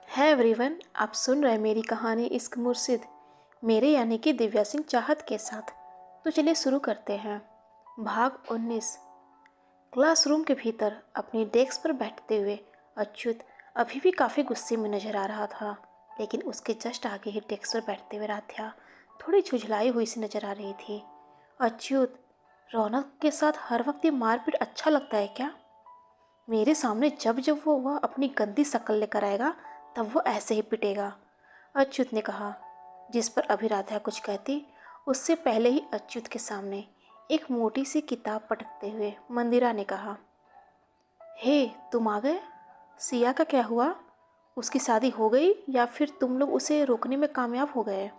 है एवरीवन, आप सुन रहे हैं मेरी कहानी इश्क मुर्शिद, मेरे यानी कि दिव्या सिंह चाहत के साथ। तो चलिए शुरू करते हैं। भाग 19। क्लासरूम के भीतर अपनी डेस्क पर बैठते हुए अच्युत अभी भी काफ़ी गुस्से में नजर आ रहा था, लेकिन उसके जस्ट आगे ही डेस्क पर बैठते हुए राध्या थोड़ी झुझलाई हुई सी नजर आ रही थी। अच्युत, रौनक के साथ हर वक्त ये मारपीट अच्छा लगता है क्या? मेरे सामने जब जब वह अपनी गंदी शक्ल लेकर आएगा तब वो ऐसे ही पिटेगा, अच्युत ने कहा। जिस पर अभी राधा कुछ कहती उससे पहले ही अच्युत के सामने एक मोटी सी किताब पटकते हुए मंदिरा ने कहा, हे तुम आ गए। सिया का क्या हुआ? उसकी शादी हो गई या फिर तुम लोग उसे रोकने में कामयाब हो गए?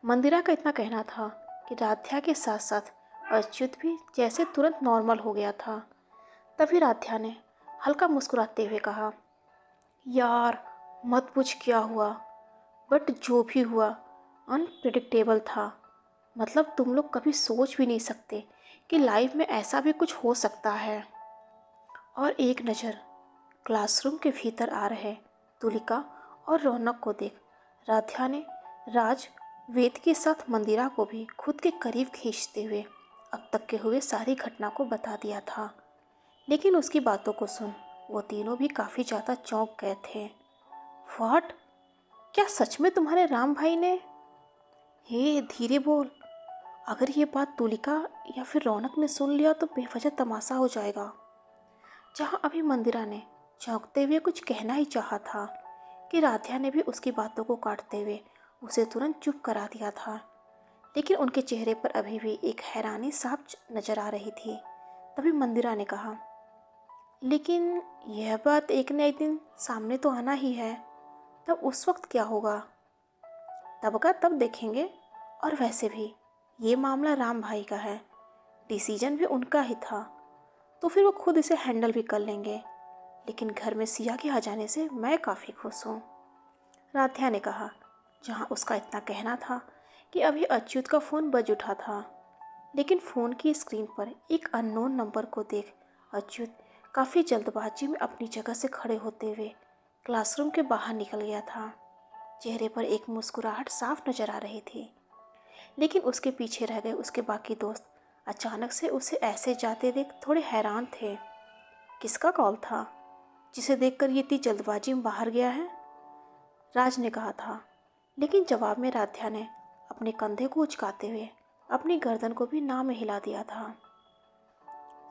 मंदिरा का इतना कहना था कि राध्या के साथ साथ अच्युत भी जैसे तुरंत नॉर्मल हो गया था। तभी राध्या ने हल्का मुस्कुराते हुए कहा, यार मत पूछ क्या हुआ, बट जो भी हुआ अनप्रिडिक्टेबल था। मतलब तुम लोग कभी सोच भी नहीं सकते कि लाइफ में ऐसा भी कुछ हो सकता है। और एक नज़र क्लासरूम के भीतर आ रहे तुलिका और रौनक को देख राध्या ने राज वेद के साथ मंदिरा को भी खुद के करीब खींचते हुए अब तक के हुए सारी घटना को बता दिया था। लेकिन उसकी बातों को सुन वो तीनों भी काफ़ी ज़्यादा चौंक गए थे। व्हाट? क्या सच में तुम्हारे राम भाई ने? हे धीरे बोल, अगर ये बात तुलिका या फिर रौनक ने सुन लिया तो बेवजह तमाशा हो जाएगा। जहाँ अभी मंदिरा ने चौंकते हुए कुछ कहना ही चाहा था कि राध्या ने भी उसकी बातों को काटते हुए उसे तुरंत चुप करा दिया था। लेकिन उनके चेहरे पर अभी भी एक हैरानी साफ नजर आ रही थी। तभी मंदिरा ने कहा, लेकिन यह बात एक न एक दिन सामने तो आना ही है, तब उस वक्त क्या होगा? तब का तब देखेंगे। और वैसे भी ये मामला राम भाई का है, डिसीजन भी उनका ही था, तो फिर वो खुद इसे हैंडल भी कर लेंगे। लेकिन घर में सिया के आ जाने से मैं काफ़ी खुश हूँ, राध्या ने कहा। जहाँ उसका इतना कहना था कि अभी अच्युत का फ़ोन बज उठा था, लेकिन फ़ोन की स्क्रीन पर एक अननोन नंबर को देख अच्युत काफ़ी जल्दबाजी में अपनी जगह से खड़े होते हुए क्लासरूम के बाहर निकल गया था। चेहरे पर एक मुस्कुराहट साफ नजर आ रही थी, लेकिन उसके पीछे रह गए उसके बाकी दोस्त अचानक से उसे ऐसे जाते देख थोड़े हैरान थे। किसका कॉल था जिसे देखकर ये इतनी जल्दबाजी में बाहर गया है? राज ने कहा था। लेकिन जवाब में राध्या ने अपने कंधे को उचकाते हुए अपनी गर्दन को भी ना में हिला दिया था।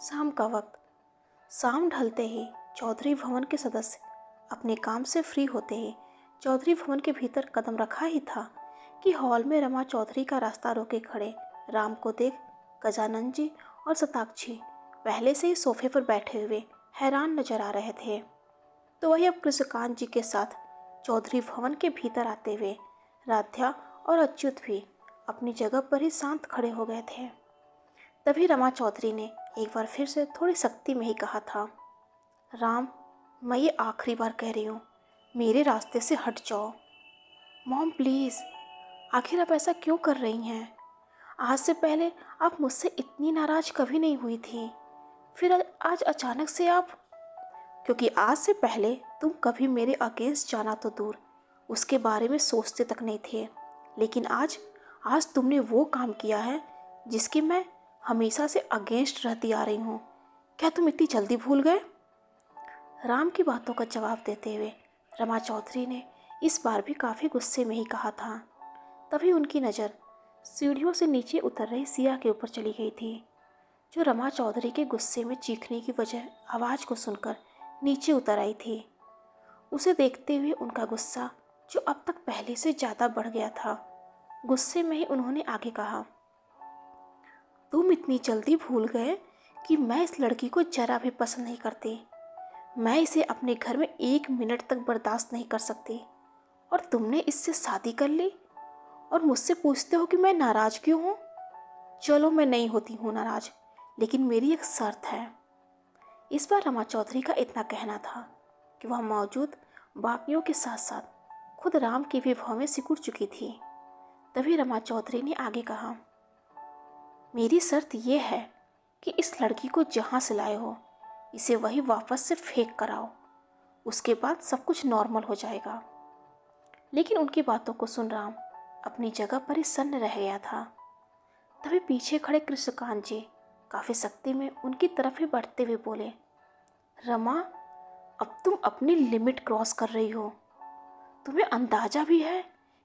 शाम का वक्त। शाम ढलते ही चौधरी भवन के सदस्य अपने काम से फ्री होते ही चौधरी भवन के भीतर कदम रखा ही था कि हॉल में रमा चौधरी का रास्ता रोके खड़े राम को देख गजानन जी और शताक्षी पहले से ही सोफे पर बैठे हुए हैरान नजर आ रहे थे। तो वही अब कृष्णकांत जी के साथ चौधरी भवन के भीतर आते हुए राध्या और अच्युत भी अपनी जगह पर ही शांत खड़े हो गए थे। तभी रमा चौधरी ने एक बार फिर से थोड़ी सख्ती में ही कहा था, राम, मैं ये आखिरी बार कह रही हूँ, मेरे रास्ते से हट जाओ। मॉम प्लीज़, आखिर आप ऐसा क्यों कर रही हैं? आज से पहले आप मुझसे इतनी नाराज़ कभी नहीं हुई थी, फिर आज अचानक से आप। क्योंकि आज से पहले तुम कभी मेरे अगेंस्ट जाना तो दूर, उसके बारे में सोचते तक नहीं थे। लेकिन आज आज तुमने वो काम किया है जिसकी मैं हमेशा से अगेंस्ट रहती आ रही हूँ। क्या तुम इतनी जल्दी भूल गए? राम की बातों का जवाब देते हुए रमा चौधरी ने इस बार भी काफ़ी गुस्से में ही कहा था। तभी उनकी नज़र सीढ़ियों से नीचे उतर रही सिया के ऊपर चली गई थी, जो रमा चौधरी के गुस्से में चीखने की वजह आवाज़ को सुनकर नीचे उतर आई थी। उसे देखते हुए उनका गुस्सा, जो अब तक पहले से ज़्यादा बढ़ गया था, गुस्से में ही उन्होंने आगे कहा, तुम इतनी जल्दी भूल गए कि मैं इस लड़की को जरा भी पसंद नहीं करती। मैं इसे अपने घर में 1 मिनट तक बर्दाश्त नहीं कर सकती, और तुमने इससे शादी कर ली और मुझसे पूछते हो कि मैं नाराज़ क्यों हूँ? चलो मैं नहीं होती हूँ नाराज़, लेकिन मेरी एक शर्त है। इस बार रमा चौधरी का इतना कहना था कि वह मौजूद बाकियों के साथ साथ खुद राम की भी भाव में सिकुड़ चुकी थी। तभी रमा चौधरी ने आगे कहा, मेरी शर्त यह है कि इस लड़की को जहाँ से लाए हो इसे वही वापस से फेंक कर आओ। उसके बाद सब कुछ नॉर्मल हो जाएगा। लेकिन उनकी बातों को सुन राम अपनी जगह पर ही सन्न रह गया था। तभी पीछे खड़े कृष्णकांत जी काफ़ी सख्ती में उनकी तरफ ही बढ़ते हुए बोले, रमा, अब तुम अपनी लिमिट क्रॉस कर रही हो। तुम्हें अंदाजा भी है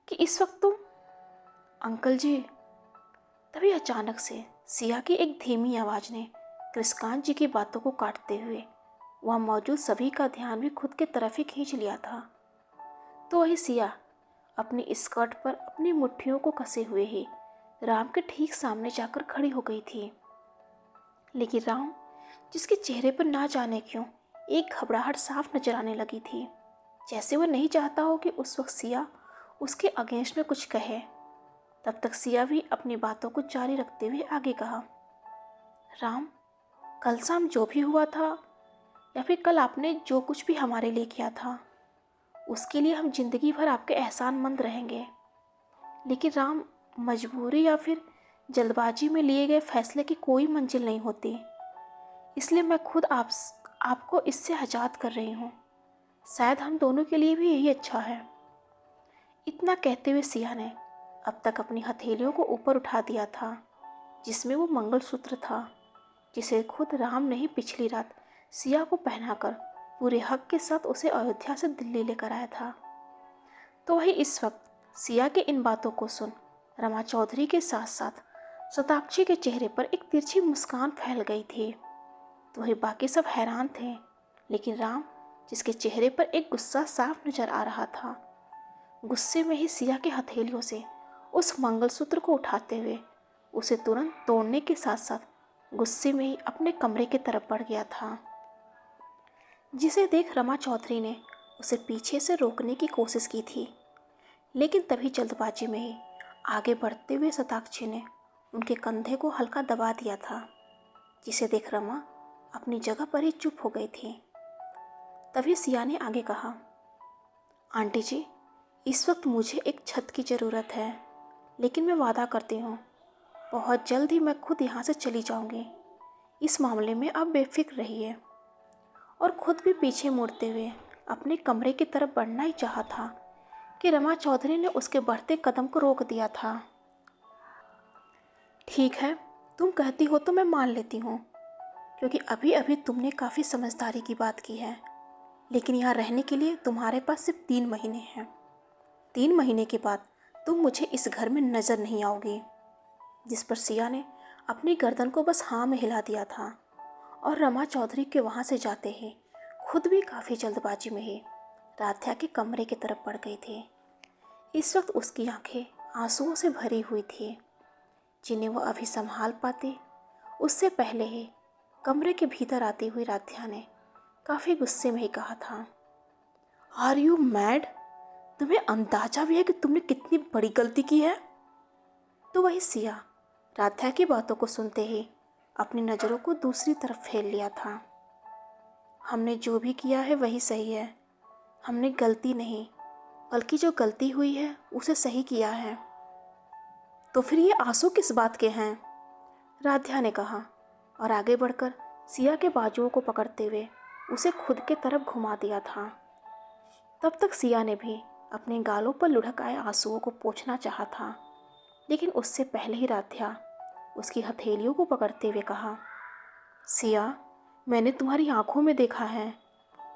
कि इस वक्त तुम। अंकल जी। तभी अचानक से सिया की एक धीमी आवाज़ ने कृष्णकांत जी की बातों को काटते हुए वहाँ मौजूद सभी का ध्यान भी खुद की तरफ ही खींच लिया था। तो वही सिया अपनी स्कर्ट पर अपनी मुट्ठियों को कसे हुए ही राम के ठीक सामने जाकर खड़ी हो गई थी। लेकिन राम, जिसके चेहरे पर ना जाने क्यों एक घबराहट साफ नजर आने लगी थी, जैसे वह नहीं चाहता हो कि उस वक्त सिया उसके अगेंस्ट में कुछ कहे। तब तक सिया भी अपनी बातों को जारी रखते हुए आगे कहा, राम, कल शाम जो भी हुआ था या फिर कल आपने जो कुछ भी हमारे लिए किया था, उसके लिए हम जिंदगी भर आपके एहसानमंद रहेंगे। लेकिन राम, मजबूरी या फिर जल्दबाजी में लिए गए फैसले की कोई मंजिल नहीं होती, इसलिए मैं खुद आपको इससे आज़ाद कर रही हूँ। शायद हम दोनों के लिए भी यही अच्छा है। इतना कहते हुए सिया ने अब तक अपनी हथेलियों को ऊपर उठा दिया था, जिसमें वो मंगलसूत्र था, जिसे खुद राम ने ही पिछली रात सिया को पहनाकर पूरे हक के साथ उसे अयोध्या से दिल्ली लेकर आया था। तो वही इस वक्त सिया के इन बातों को सुन रमा चौधरी के साथ साथ शताक्षी के चेहरे पर एक तिरछी मुस्कान फैल गई थी। तो वही बाकी सब हैरान थे, लेकिन राम, जिसके चेहरे पर एक गुस्सा साफ नजर आ रहा था, गुस्से में ही सिया के हथेलियों से उस मंगलसूत्र को उठाते हुए उसे तुरंत तोड़ने के साथ साथ गुस्से में ही अपने कमरे की तरफ बढ़ गया था, जिसे देख रमा चौधरी ने उसे पीछे से रोकने की कोशिश की थी। लेकिन तभी जल्दबाजी में ही आगे बढ़ते हुए शताक्षी ने उनके कंधे को हल्का दबा दिया था, जिसे देख रमा अपनी जगह पर ही चुप हो गई थी। तभी सिया ने आगे कहा, आंटी जी, इस वक्त मुझे एक छत की ज़रूरत है, लेकिन मैं वादा करती हूँ बहुत जल्द ही मैं खुद यहाँ से चली जाऊँगी। इस मामले में आप बेफिक्र रहिए। और खुद भी पीछे मुड़ते हुए अपने कमरे की तरफ बढ़ना ही चाहा था कि रमा चौधरी ने उसके बढ़ते कदम को रोक दिया था। ठीक है, तुम कहती हो तो मैं मान लेती हूँ, क्योंकि अभी अभी तुमने काफ़ी समझदारी की बात की है। लेकिन यहाँ रहने के लिए तुम्हारे पास सिर्फ 3 महीने हैं। 3 महीने के बाद तुम मुझे इस घर में नज़र नहीं आओगी। जिस पर सिया ने अपनी गर्दन को बस हाँ में हिला दिया था और रमा चौधरी के वहाँ से जाते ही खुद भी काफ़ी जल्दबाजी में ही राध्या के कमरे की तरफ बढ़ गई थी। इस वक्त उसकी आंखें आंसुओं से भरी हुई थी, जिन्हें वो अभी संभाल पाती उससे पहले ही कमरे के भीतर आती हुई राध्या ने काफ़ी गुस्से में ही कहा था, आर यू मैड? तुम्हें अंदाजा भी है कि तुमने कितनी बड़ी गलती की है? तो वही सिया राध्या की बातों को सुनते ही अपनी नज़रों को दूसरी तरफ फेर लिया था। हमने जो भी किया है वही सही है। हमने गलती नहीं, बल्कि जो गलती हुई है उसे सही किया है। तो फिर ये आंसू किस बात के हैं? राध्या ने कहा और आगे बढ़कर सिया के बाजुओं को पकड़ते हुए उसे खुद के तरफ घुमा दिया था। तब तक सिया ने भी अपने गालों पर लुढ़क आए आंसुओं को पोंछना चाहा था, लेकिन उससे पहले ही राध्या उसकी हथेलियों को पकड़ते हुए कहा, सिया, मैंने तुम्हारी आंखों में देखा है,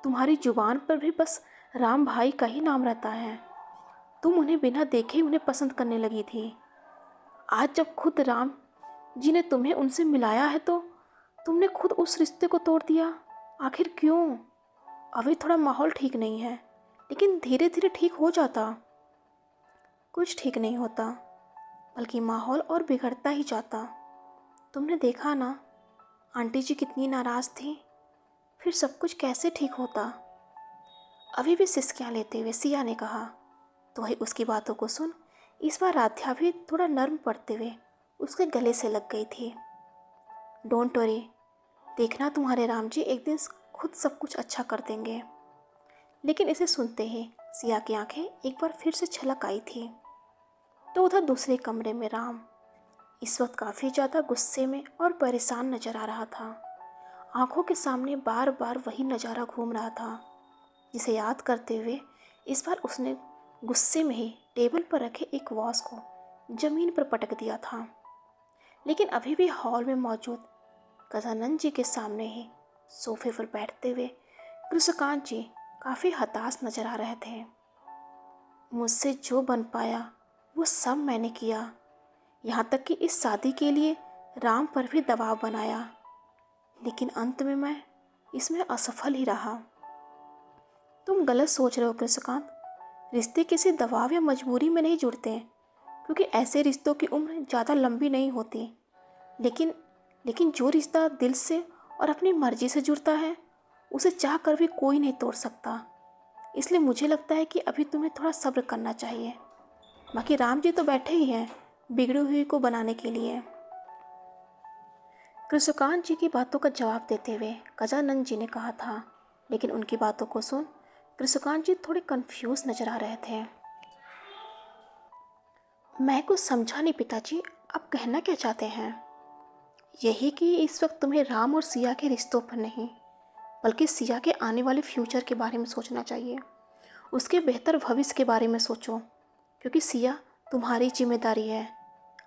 तुम्हारी जुबान पर भी बस राम भाई का ही नाम रहता है। तुम उन्हें बिना देखे ही उन्हें पसंद करने लगी थी। आज जब खुद राम जी ने तुम्हें उनसे मिलाया है तो तुमने खुद उस रिश्ते को तोड़ दिया। आखिर क्यों? अभी थोड़ा माहौल ठीक नहीं है, लेकिन धीरे धीरे ठीक हो जाता। कुछ ठीक नहीं होता, बल्कि माहौल और बिगड़ता ही जाता। तुमने देखा ना आंटी जी कितनी नाराज़ थी, फिर सब कुछ कैसे ठीक होता? अभी भी सिसकियाँ लेते हुए सिया ने कहा। तो वही उसकी बातों को सुन इस बार राध्या भी थोड़ा नर्म पड़ते हुए उसके गले से लग गई थी। डोंट वरी, देखना तुम्हारे राम जी एक दिन खुद सब कुछ अच्छा कर देंगे। लेकिन इसे सुनते ही सिया की आंखें एक बार फिर से छलक आई थी। तो उधर दूसरे कमरे में राम इस वक्त काफ़ी ज़्यादा गुस्से में और परेशान नजर आ रहा था। आंखों के सामने बार बार वही नज़ारा घूम रहा था जिसे याद करते हुए इस बार उसने गुस्से में ही टेबल पर रखे एक वॉच को जमीन पर पटक दिया था। लेकिन अभी भी हॉल में मौजूद गजानन जी के सामने ही सोफे पर बैठते हुए कृष्णकांत जी काफ़ी हताश नजर आ रहे थे। मुझसे जो बन पाया वो सब मैंने किया, यहाँ तक कि इस शादी के लिए राम पर भी दबाव बनाया, लेकिन अंत में मैं इसमें असफल ही रहा। तुम गलत सोच रहे हो कृष्णकांत। रिश्ते किसी दबाव या मजबूरी में नहीं जुड़ते हैं, क्योंकि ऐसे रिश्तों की उम्र ज़्यादा लंबी नहीं होती। लेकिन लेकिन जो रिश्ता दिल से और अपनी मर्जी से जुड़ता है, उसे चाह कर भी कोई नहीं तोड़ सकता। इसलिए मुझे लगता है कि अभी तुम्हें थोड़ा सब्र करना चाहिए। बाकी राम जी तो बैठे ही हैं बिगड़ी हुई को बनाने के लिए। कृष्णकांत जी की बातों का जवाब देते हुए गजानन जी ने कहा था, लेकिन उनकी बातों को सुन कृष्णकांत जी थोड़े कंफ्यूज नजर आ रहे थे। मैं कुछ समझा नहीं पिताजी, आप कहना क्या चाहते हैं? यही कि इस वक्त तुम्हें राम और सिया के रिश्तों पर नहीं, बल्कि सिया के आने वाले फ्यूचर के बारे में सोचना चाहिए। उसके बेहतर भविष्य के बारे में सोचो, क्योंकि सिया तुम्हारी जिम्मेदारी है।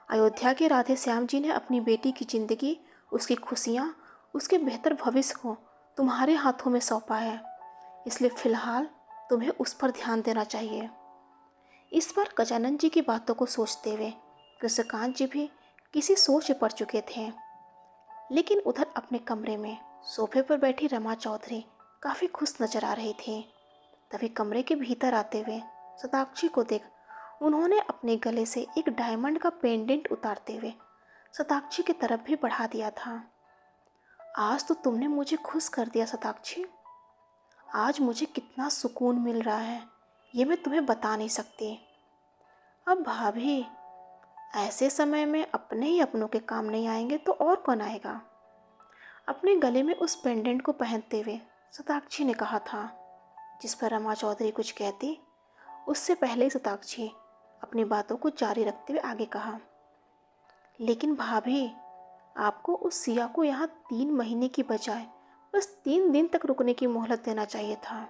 अयोध्या के राधे श्याम जी ने अपनी बेटी की ज़िंदगी, उसकी खुशियाँ, उसके बेहतर भविष्य को तुम्हारे हाथों में सौंपा है। इसलिए फ़िलहाल तुम्हें उस पर ध्यान देना चाहिए। इस बार गजानन जी की बातों को सोचते हुए कृष्णकांत जी भी किसी सोच में पड़ चुके थे। लेकिन उधर अपने कमरे में सोफे पर बैठी रमा चौधरी काफ़ी खुश नजर आ रही थी। तभी कमरे के भीतर आते हुए शताक्षी को देख उन्होंने अपने गले से एक डायमंड का पेंडेंट उतारते हुए शताक्षी की तरफ भी बढ़ा दिया था। आज तो तुमने मुझे खुश कर दिया शताक्षी। आज मुझे कितना सुकून मिल रहा है, ये मैं तुम्हें बता नहीं सकती। अब भाभी, ऐसे समय में अपने ही अपनों के काम नहीं आएंगे तो और कौन आएगा? अपने गले में उस पेंडेंट को पहनते हुए शताक्षी ने कहा था। जिस पर रमा चौधरी कुछ कहती, उससे पहले ही शताक्षी अपनी बातों को जारी रखते हुए आगे कहा, लेकिन भाभी, आपको उस सिया को यहाँ 3 महीने की बजाय बस 3 दिन तक रुकने की मोहलत देना चाहिए था।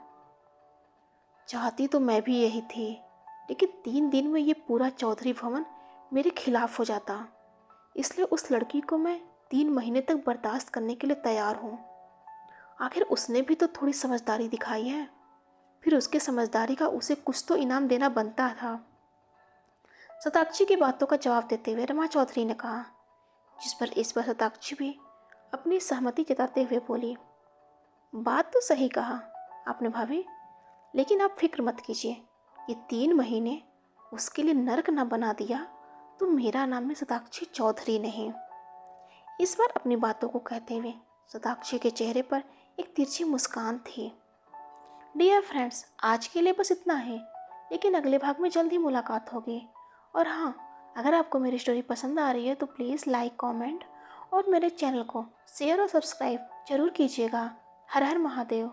चाहती तो मैं भी यही थी, लेकिन 3 दिन में ये पूरा चौधरी भवन मेरे खिलाफ हो जाता। इसलिए उस लड़की को मैं 3 महीने तक बर्दाश्त करने के लिए तैयार हूँ। आखिर उसने भी तो थोड़ी समझदारी दिखाई है, फिर उसके समझदारी का उसे कुछ तो इनाम देना बनता था। शताक्षी की बातों का जवाब देते हुए रमा चौधरी ने कहा, जिस पर इस बार शताक्षी भी अपनी सहमति जताते हुए बोली, बात तो सही कहा आपने भाभी, लेकिन आप फिक्र मत कीजिए। ये 3 महीने उसके लिए नर्क न बना दिया तो मेरा नाम है शताक्षी चौधरी नहीं। इस बार अपनी बातों को कहते हुए शताक्षी के चेहरे पर एक तिरछी मुस्कान थी। डियर फ्रेंड्स, आज के लिए बस इतना ही, लेकिन अगले भाग में जल्द ही मुलाकात होगी। और हाँ, अगर आपको मेरी स्टोरी पसंद आ रही है तो प्लीज़ लाइक, कमेंट और मेरे चैनल को शेयर और सब्सक्राइब जरूर कीजिएगा। हर हर महादेव।